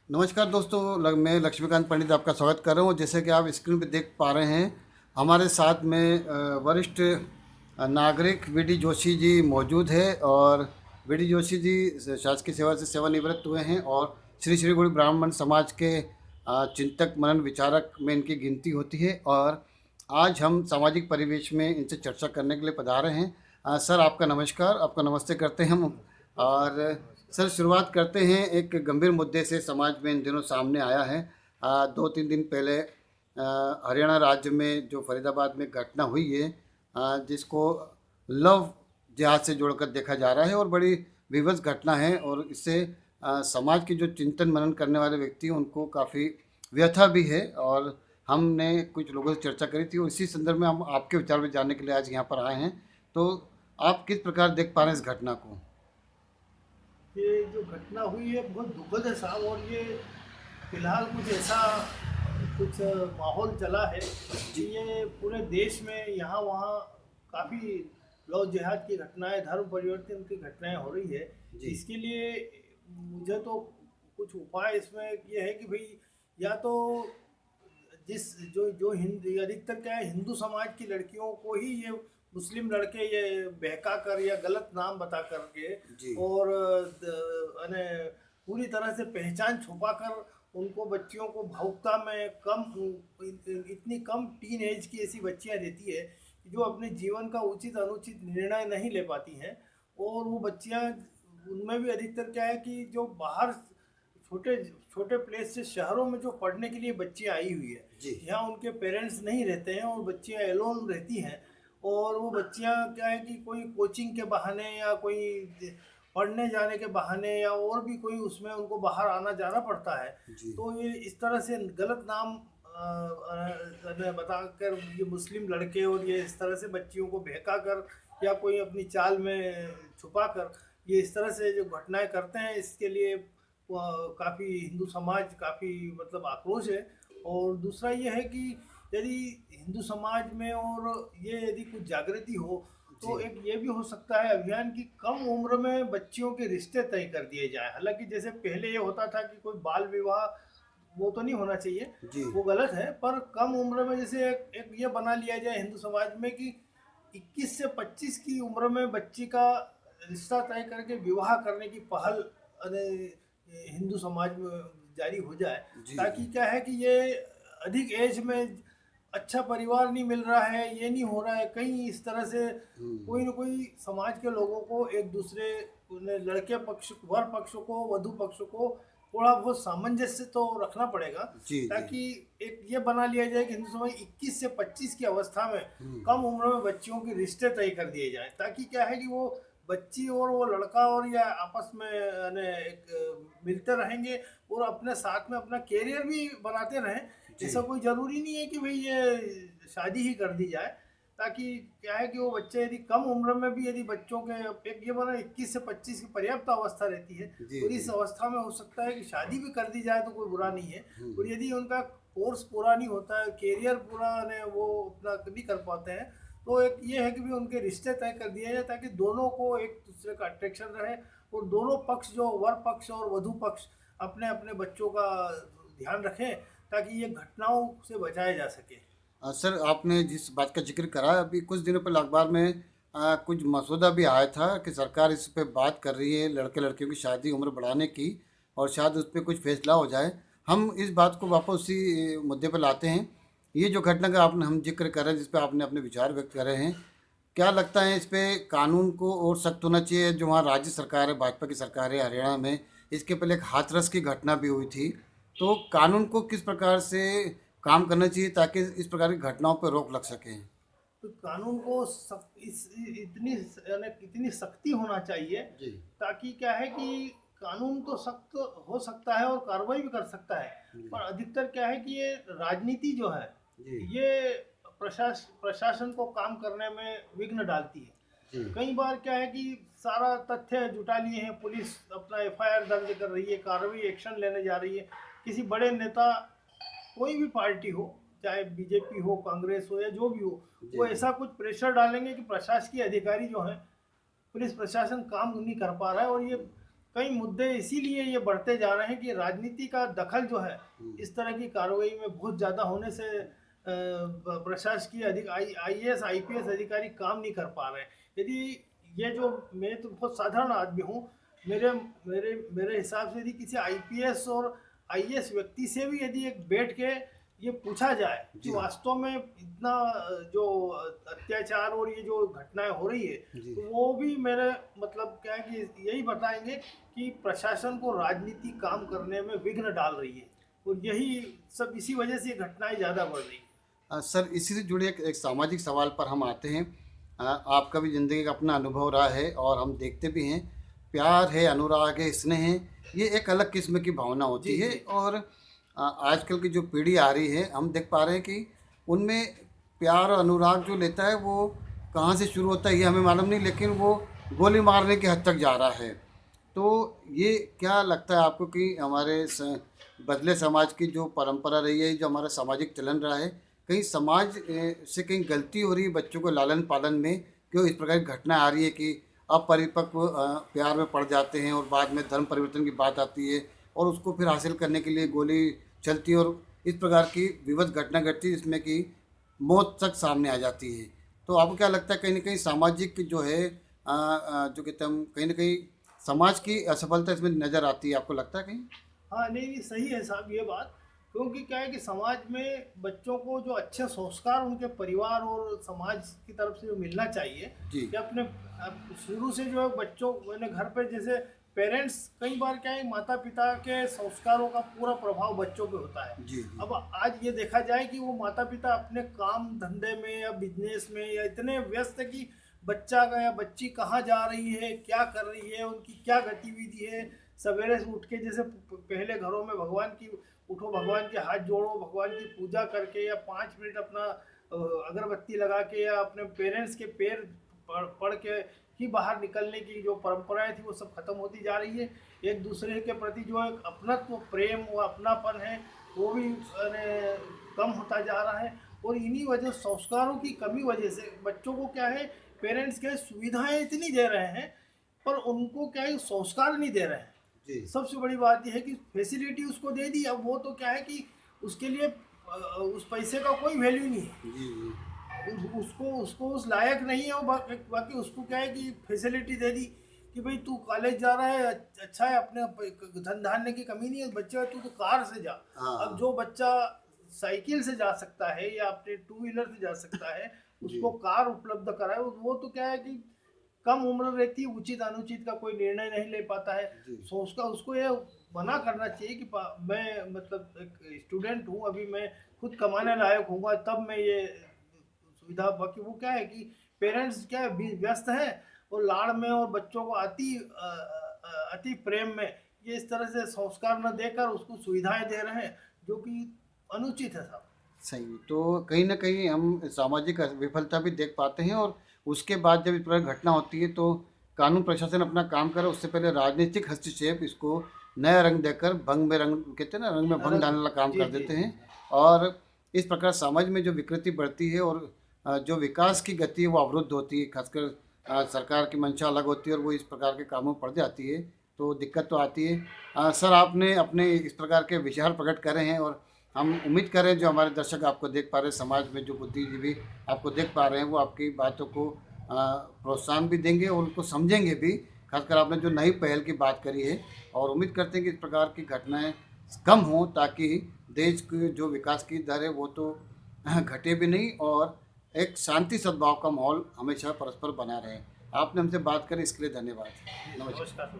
नमस्कार दोस्तों, मैं लक्ष्मीकांत पंडित आपका स्वागत कर रहा हूँ। जैसे कि आप स्क्रीन पर देख पा रहे हैं, हमारे साथ में वरिष्ठ नागरिक वीडी जोशी जी मौजूद है। और वीडी जोशी जी शासकीय सेवा से सेवानिवृत्त हुए हैं और श्री श्री गुरु ब्राह्मण समाज के चिंतक मनन विचारक में इनकी गिनती होती है। और आज हम सामाजिक परिवेश में इनसे चर्चा करने के लिए पधारे हैं। सर, आपका नमस्कार, आपका नमस्ते करते हैं हम। और सर, शुरुआत करते हैं एक गंभीर मुद्दे से समाज में इन दिनों सामने आया है। 2-3 दिन पहले हरियाणा राज्य में जो फरीदाबाद में घटना हुई है, जिसको लव जिहाद से जोड़कर देखा जा रहा है और बड़ी विवश घटना है। और इससे समाज के जो चिंतन मनन करने वाले व्यक्ति हैं उनको काफ़ी व्यथा भी है। और हमने कुछ लोगों से चर्चा करी थी और इसी संदर्भ में हम आपके विचार में जानने के लिए आज यहाँ पर आए हैं। तो आप किस प्रकार देख पा रहे हैं इस घटना को? ये जो घटना हुई है बहुत दुखद है साहब। और ये फिलहाल कुछ माहौल चला है कि ये पूरे देश में यहाँ वहाँ काफ़ी लव जिहाद की घटनाएं, धर्म परिवर्तन की घटनाएं हो रही है। जी। इसके लिए मुझे तो कुछ उपाय इसमें ये है कि भाई, या तो जिस जो जो हिंदू, अधिकतर क्या है, हिंदू समाज की लड़कियों को ही ये मुस्लिम लड़के ये बहका कर या गलत नाम बता करके जी। और यानी पूरी तरह से पहचान छुपा कर उनको, बच्चियों को भावुकता में कम, इतनी कम टीन एज की ऐसी बच्चियां देती है कि जो अपने जीवन का उचित अनुचित निर्णय नहीं ले पाती हैं। और वो बच्चियां, उनमें भी अधिकतर क्या है कि जो बाहर छोटे छोटे प्लेस से शहरों में जो पढ़ने के लिए बच्चियां आई हुई है, जी। यहाँ उनके पेरेंट्स नहीं रहते हैं और बच्चियां एलोन रहती हैं। और वो बच्चियां क्या है कि कोई कोचिंग के बहाने या कोई पढ़ने जाने के बहाने या और भी कोई उसमें उनको बाहर आना जाना पड़ता है। जी। तो ये इस तरह से गलत नाम बताकर ये मुस्लिम लड़के, और ये इस तरह से बच्चियों को बहका कर या कोई अपनी चाल में छुपा कर ये इस तरह से जो घटनाएं करते हैं, इसके लिए काफ़ी हिंदू समाज काफ़ी मतलब आक्रोश है। और दूसरा ये है कि यदि हिंदू समाज में और ये यदि कुछ जागृति हो जी। तो एक ये भी हो सकता है अभियान की कम उम्र में बच्चियों के रिश्ते तय कर दिए जाए। हालांकि जैसे पहले ये होता था कि कोई बाल विवाह, वो तो नहीं होना चाहिए, जी। वो गलत है। पर कम उम्र में जैसे एक ये बना लिया जाए हिंदू समाज में कि 21 से 25 की उम्र में बच्ची का रिश्ता तय करके विवाह करने की पहल अरे, हिंदू समाज में जारी हो जाए। जी। ताकि क्या है कि ये अधिक एज में अच्छा परिवार नहीं मिल रहा है, ये नहीं हो रहा है कहीं इस तरह से, कोई ना कोई समाज के लोगों को एक दूसरे, लड़के पक्ष, वर पक्ष को, वधु पक्ष को थोड़ा बहुत सामंजस्य तो रखना पड़ेगा। जी। जी। ताकि एक ये बना लिया जाए कि हिंदू समाज 21 से 25 की अवस्था में कम उम्र में बच्चियों के रिश्ते तय कर दिए जाए। ताकि क्या है कि वो बच्ची और वो लड़का और या आपस में यानी एक मिलते रहेंगे और अपने साथ में अपना कैरियर भी बनाते रहें। जी। ऐसा कोई ज़रूरी नहीं है कि भाई ये शादी ही कर दी जाए। ताकि क्या है कि वो बच्चे यदि कम उम्र में भी, यदि बच्चों के एक ये बना 21 से 25 की पर्याप्त अवस्था रहती है, जी। और जी। इस अवस्था में हो सकता है कि शादी भी कर दी जाए तो कोई बुरा नहीं है। और यदि उनका कोर्स पूरा नहीं होता है, कैरियर पूरा ने वो अपना नहीं कर पाते हैं, तो एक ये है कि भी उनके रिश्ते तय कर दिए जाए ताकि दोनों को एक दूसरे का अट्रैक्शन रहे। और दोनों पक्ष, जो वर पक्ष और वधु पक्ष, अपने अपने बच्चों का ध्यान रखें ताकि ये घटनाओं से बचाया जा सके। सर, आपने जिस बात का जिक्र करा, अभी कुछ दिनों पहले अखबार में कुछ मसौदा भी आया था कि सरकार इस पे बात कर रही है लड़के लड़कियों की शादी उम्र बढ़ाने की, और शायद उस पर कुछ फैसला हो जाए। हम इस बात को वापस उसी मुद्दे पर लाते हैं। ये जो घटना का आपने हम जिक्र कर रहे हैं, जिस पे आपने अपने विचार व्यक्त करे हैं, क्या लगता है इस पे कानून को और सख्त होना चाहिए? जो वहाँ राज्य सरकार है, भाजपा की सरकार है हरियाणा में, इसके पहले एक हाथरस की घटना भी हुई थी। तो कानून को किस प्रकार से काम करना चाहिए ताकि इस प्रकार की घटनाओं पर रोक लग सके? तो कानून को इतनी यानी इतनी सख्ती होना चाहिए जी। ताकि क्या है कि कानून तो सख्त हो सकता है और कार्रवाई भी कर सकता है। जी। पर अधिकतर क्या है कि ये राजनीति जो है, जी। ये प्रशासन को काम करने में विघ्न डालती है। जी। कई बार क्या है कि सारा तथ्य जुटा लिए हैं, पुलिस अपना एफआईआर दर्ज कर रही है, कार्रवाई एक्शन लेने जा रही है, किसी बड़े नेता, कोई भी पार्टी हो, चाहे बीजेपी हो, कांग्रेस हो या जो भी हो, जी। वो ऐसा कुछ प्रेशर डालेंगे कि प्रशासकीय अधिकारी जो हैं, पुलिस प्रशासन काम नहीं कर पा रहा है। और ये कई मुद्दे इसीलिए ये बढ़ते जा रहे हैं कि राजनीति का दखल जो है इस तरह की कार्रवाई में बहुत ज़्यादा होने से प्रशासकीय IAS IPS अधिकारी काम नहीं कर पा रहे हैं। यदि ये जो, मैं तो बहुत साधारण आदमी हूँ, मेरे मेरे मेरे हिसाब से यदि किसी IPS और IAS व्यक्ति से भी यदि एक बैठ के ये पूछा जाए कि वास्तव में इतना जो अत्याचार और ये जो घटनाएं हो रही है, तो वो भी मेरे मतलब क्या है कि यही बताएंगे कि प्रशासन को राजनीति काम करने में विघ्न डाल रही है, और यही सब इसी वजह से ये घटनाएं ज़्यादा बढ़ रही है। सर, इसी से जुड़े एक सामाजिक सवाल पर हम आते हैं। आपका भी ज़िंदगी का अपना अनुभव रहा है और हम देखते भी हैं, प्यार है, अनुराग है, स्नेह है, ये एक अलग किस्म की भावना होती है। और आजकल की जो पीढ़ी आ रही है, हम देख पा रहे हैं कि उनमें प्यार और अनुराग जो लेता है वो कहाँ से शुरू होता है ये हमें मालूम नहीं, लेकिन वो गोली मारने की हद तक जा रहा है। तो ये क्या लगता है आपको कि हमारे बदले समाज की जो परंपरा रही है, जो हमारा सामाजिक चलन रहा है, कहीं समाज से कहीं गलती हो रही है बच्चों को लालन पालन में? क्यों इस प्रकार की घटना आ रही है कि अपरिपक्व प्यार में पड़ जाते हैं और बाद में धर्म परिवर्तन की बात आती है और उसको फिर हासिल करने के लिए गोली चलती है और इस प्रकार की विवश घटना घटती है जिसमें कि मौत तक सामने आ जाती है? तो आपको क्या लगता है, कहीं ना कहीं सामाजिक जो है जो कहते हैं हम, कहीं ना कहीं समाज की असफलता इसमें नज़र आती है? आपको लगता है कहीं? हाँ, नहीं सही है साहब ये बात, क्योंकि क्या है कि समाज में बच्चों को जो अच्छे संस्कार उनके परिवार और समाज की तरफ से जो मिलना चाहिए, जी कि अपने शुरू से जो है बच्चों, मैंने घर पे जैसे पेरेंट्स, कई बार क्या है माता पिता के संस्कारों का पूरा प्रभाव बच्चों पे होता है। जी अब आज ये देखा जाए कि वो माता पिता अपने काम धंधे में या बिजनेस में या इतने व्यस्त है कि बच्चा का या बच्ची कहाँ जा रही है, क्या कर रही है, उनकी क्या गतिविधि है, सवेरे से उठ के जैसे पहले घरों में भगवान की उठो, भगवान के हाथ जोड़ो, भगवान की पूजा करके या 5 मिनट अपना अगरबत्ती लगा के या अपने पेरेंट्स के पैर पढ़ के ही बाहर निकलने की जो परंपराएं थी वो सब खत्म होती जा रही है। एक दूसरे के प्रति जो एक अपनत्व, प्रेम व अपनापन है वो भी कम होता जा रहा है। और इन्हीं वजह, संस्कारों की कमी वजह से बच्चों को क्या है, पेरेंट्स के सुविधाएं इतनी दे रहे हैं पर उनको क्या है संस्कार नहीं दे रहे हैं। सबसे बड़ी बात यह है कि फैसिलिटी उसको दे दी, अब वो तो क्या है कि उसके लिए उस पैसे का कोई वैल्यू नहीं है, उसको उस लायक नहीं है। और बाकी उसको क्या है कि फैसिलिटी दे दी कि भाई तू कॉलेज जा रहा है, अच्छा है, अपने धन धान्य की कमी नहीं है बच्चे, तू तो कार से जा। अब जो बच्चा साइकिल से जा सकता है या अपने 2 व्हीलर से जा सकता है, उसको कार उपलब्ध कराए, वो तो क्या है कि कम उम्र रहती है, उचित अनुचित का कोई निर्णय नहीं ले पाता है। सो उसको ये मना करना चाहिए कि मैं मतलब एक स्टूडेंट हूँ, अभी मैं खुद कमाने लायक हूँगा तब मैं ये सुविधा। बाकी वो क्या है कि पेरेंट्स क्या है व्यस्त है और लाड़ में और बच्चों को अति प्रेम में ये इस तरह से संस्कार न देकर उसको सुविधाएं दे रहे हैं जो कि अनुचित है साहब। सही। तो कहीं ना कहीं हम सामाजिक विफलता भी देख पाते हैं और उसके बाद जब इस प्रकार घटना होती है तो कानून प्रशासन अपना काम करे, उससे पहले राजनीतिक हस्तक्षेप इसको नया रंग देकर भंग में रंग, कहते हैं ना, रंग में भंग डालने का काम कर देते हैं। और इस प्रकार समाज में जो विकृति बढ़ती है और जो विकास की गति है वो अवरुद्ध होती है। खासकर सरकार की मंशा अलग होती है और वो इस प्रकार के कामों में पड़ जाती है तो दिक्कत तो आती है। सर, आपने अपने इस प्रकार के विचार प्रकट करे हैं और हम उम्मीद करें जो हमारे दर्शक आपको देख पा रहे हैं, समाज में जो बुद्धिजीवी आपको देख पा रहे हैं, वो आपकी बातों को प्रोत्साहन भी देंगे और उनको समझेंगे भी। खासकर आपने जो नई पहल की बात करी है और उम्मीद करते हैं कि इस प्रकार की घटनाएं कम हों ताकि देश की जो विकास की दर है वो तो घटे भी नहीं और एक शांति सद्भाव का माहौल हमेशा परस्पर बना रहे। आपने हमसे बात करी, इसके लिए धन्यवाद। नमस्कार।